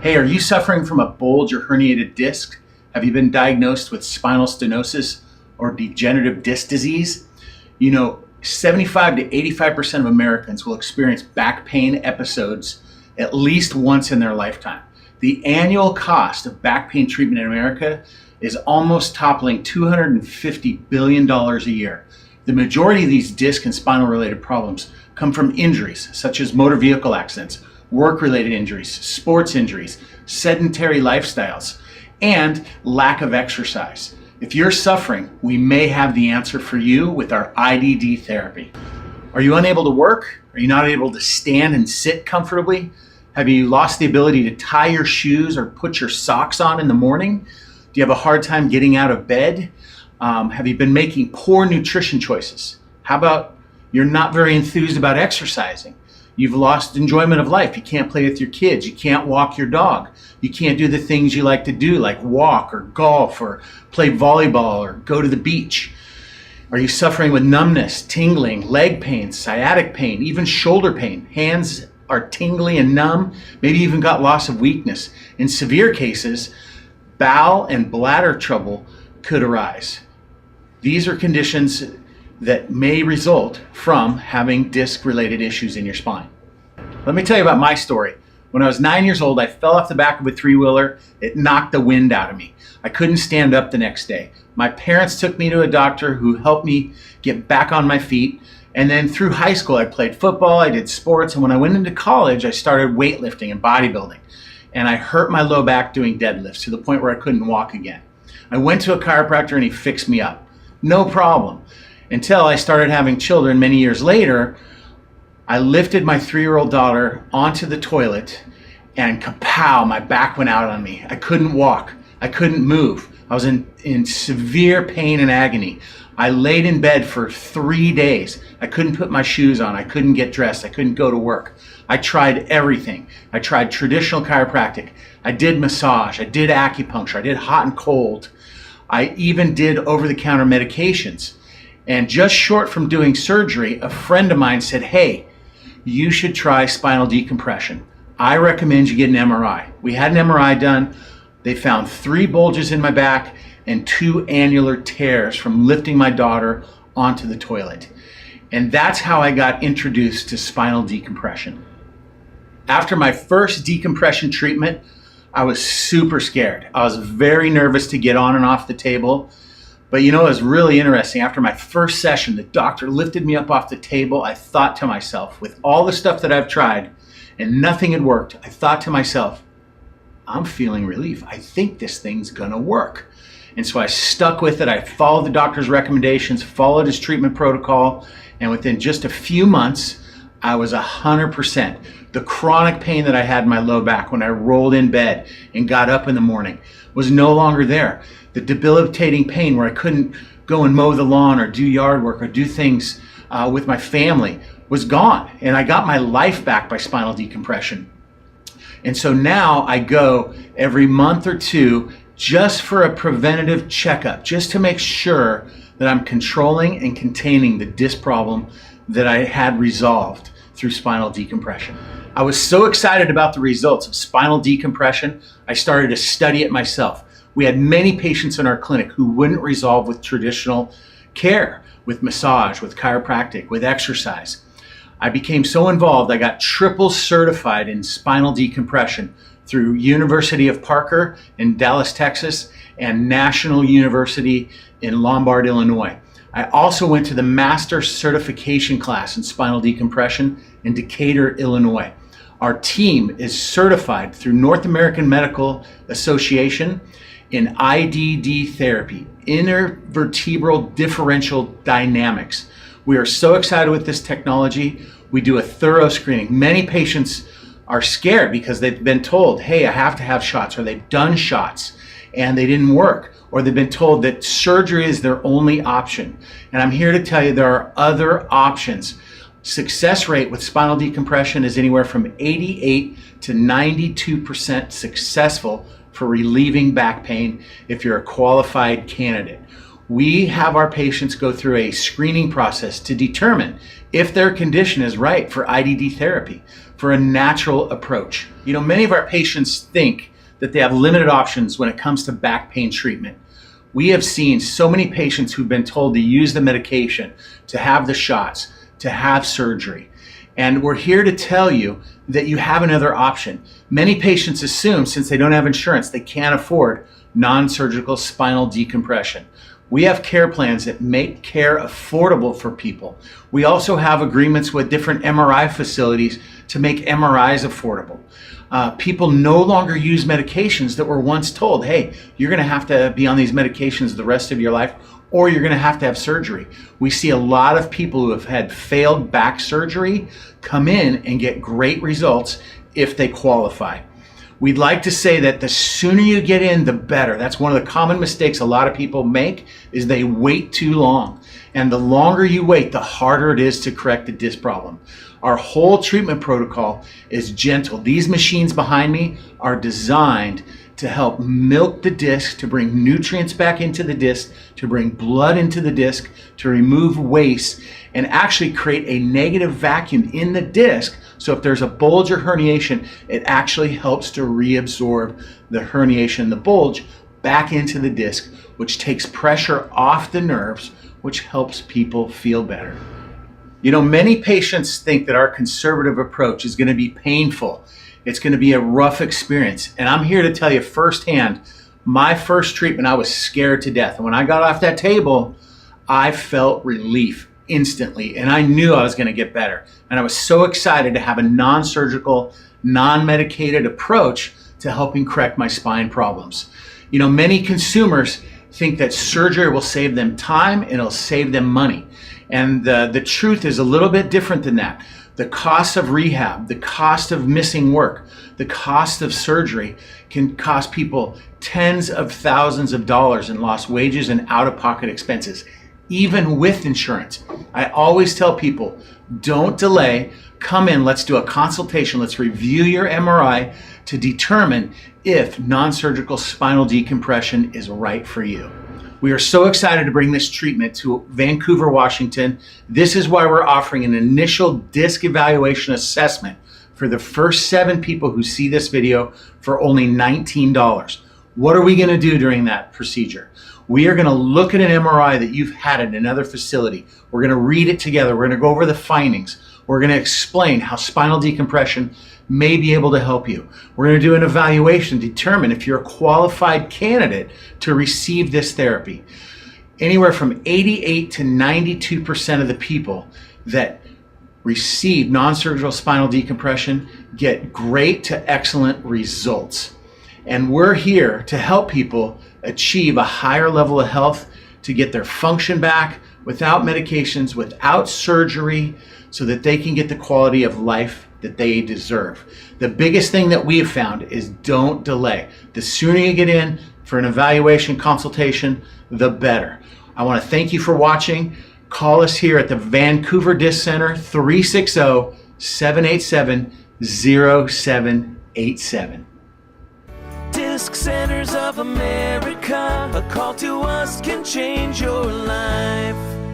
Hey, are you suffering from a bulge or herniated disc? Have you been diagnosed with spinal stenosis or degenerative disc disease? 75 to 85% of Americans will experience back pain episodes at least once in their lifetime. The annual cost of back pain treatment in America is almost toppling $250 billion a year. The majority of these disc and spinal related problems come from injuries such as motor vehicle accidents, work-related injuries, sports injuries, sedentary lifestyles, and lack of exercise. If you're suffering, we may have the answer for you with our IDD therapy. Are you unable to work? Are you not able to stand and sit comfortably? Have you lost the ability to tie your shoes or put your socks on in the morning? Do you have a hard time getting out of bed? Have you been making poor nutrition choices? How about you're not very enthused about exercising? You've lost enjoyment of life. You can't play with your kids. You can't walk your dog. You can't do the things you like to do, like walk or golf or play volleyball or go to the beach. Are you suffering with numbness, tingling, leg pain, sciatic pain, even shoulder pain? Hands are tingly and numb, maybe even got loss of weakness. In severe cases, bowel and bladder trouble could arise. These are conditions that may result from having disc-related issues in your spine. Let me tell you about my story. When I was 9 years old, I fell off the back of a three-wheeler. It knocked the wind out of me. I couldn't stand up the next day. My parents took me to a doctor who helped me get back on my feet. And then through high school, I played football, I did sports, and when I went into college, I started weightlifting and bodybuilding. And I hurt my low back doing deadlifts to the point where I couldn't walk again. I went to a chiropractor and he fixed me up. No problem. Until I started having children many years later, I lifted my 3-year-old daughter onto the toilet and kapow, my back went out on me. I couldn't walk. I couldn't move. I was in severe pain and agony. I laid in bed for 3 days. I couldn't put my shoes on. I couldn't get dressed. I couldn't go to work. I tried everything. I tried traditional chiropractic. I did massage. I did acupuncture. I did hot and cold. I even did over-the-counter medications. And just short from doing surgery, a friend of mine said, hey, you should try spinal decompression. I recommend you get an MRI. We had an MRI done. They found 3 bulges in my back and 2 annular tears from lifting my daughter onto the toilet. And that's how I got introduced to spinal decompression. After my first decompression treatment, I was super scared. I was very nervous to get on and off the table. But it was really interesting. After my first session, the doctor lifted me up off the table. I thought to myself, with all the stuff that I've tried and nothing had worked, I thought to myself, I'm feeling relief. I think this thing's gonna work. And so I stuck with it. I followed the doctor's recommendations, followed his treatment protocol, and within just a few months, I was 100%. The chronic pain that I had in my low back when I rolled in bed and got up in the morning was no longer there. The debilitating pain where I couldn't go and mow the lawn or do yard work or do things with my family was gone. And I got my life back by spinal decompression. And so now I go every month or 2 just for a preventative checkup, just to make sure that I'm controlling and containing the disc problem that I had resolved through spinal decompression. I was so excited about the results of spinal decompression, I started to study it myself. We had many patients in our clinic who wouldn't resolve with traditional care, with massage, with chiropractic, with exercise. I became so involved, I got triple certified in spinal decompression through University of Parker in Dallas, Texas, and National University in Lombard, Illinois. I also went to the master certification class in spinal decompression in Decatur, Illinois. Our team is certified through North American Medical Association in IDD therapy, intervertebral differential dynamics. We are so excited with this technology. We do a thorough screening. Many patients are scared because they've been told, hey, I have to have shots, or they've done shots and they didn't work, or they've been told that surgery is their only option. And I'm here to tell you there are other options. Success rate with spinal decompression is anywhere from 88 to 92% successful for relieving back pain if you're a qualified candidate. We have our patients go through a screening process to determine if their condition is right for IDD therapy, for a natural approach. You know, many of our patients think that they have limited options when it comes to back pain treatment. We have seen so many patients who've been told to use the medication, to have the shots, to have surgery. And we're here to tell you that you have another option. Many patients assume since they don't have insurance, they can't afford non-surgical spinal decompression. We have care plans that make care affordable for people. We also have agreements with different MRI facilities to make MRIs affordable. People no longer use medications that were once told, hey, you're going to have to be on these medications the rest of your life, or you're going to have surgery. We see a lot of people who have had failed back surgery come in and get great results if they qualify. We'd like to say that the sooner you get in, the better. That's one of the common mistakes a lot of people make, is they wait too long. And the longer you wait, the harder it is to correct the disc problem. Our whole treatment protocol is gentle. These machines behind me are designed to help milk the disc, to bring nutrients back into the disc, to bring blood into the disc, to remove waste, and actually create a negative vacuum in the disc. So if there's a bulge or herniation, it actually helps to reabsorb the herniation, the bulge, back into the disc, which takes pressure off the nerves, which helps people feel better. You know, many patients think that our conservative approach is going to be painful. It's going to be a rough experience. And I'm here to tell you firsthand, my first treatment, I was scared to death. And when I got off that table, I felt relief instantly. And I knew I was going to get better. And I was so excited to have a non-surgical, non-medicated approach to helping correct my spine problems. You know, many consumers think that surgery will save them time and it'll save them money. And the truth is a little bit different than that. The cost of rehab, the cost of missing work, the cost of surgery can cost people tens of thousands of dollars in lost wages and out-of-pocket expenses, even with insurance. I always tell people, don't delay, come in, let's do a consultation, let's review your MRI to determine if non-surgical spinal decompression is right for you. We are so excited to bring this treatment to Vancouver, Washington. This is why we're offering an initial disc evaluation assessment for the first 7 people who see this video for only $19. What are we going to do during that procedure? We are going to look at an MRI that you've had at another facility. We're going to read it together. We're going to go over the findings. We're going to explain how spinal decompression may be able to help you. We're going to do an evaluation to determine if you're a qualified candidate to receive this therapy. Anywhere from 88 to 92% of the people that receive non-surgical spinal decompression get great to excellent results. And we're here to help people achieve a higher level of health, to get their function back without medications, without surgery, so that they can get the quality of life that they deserve. The biggest thing that we have found is don't delay. The sooner you get in for an evaluation consultation, the better. I want to thank you for watching. Call us here at the Vancouver Disc Center, 360-787-0787. Disc Centers of America, a call to us can change your life.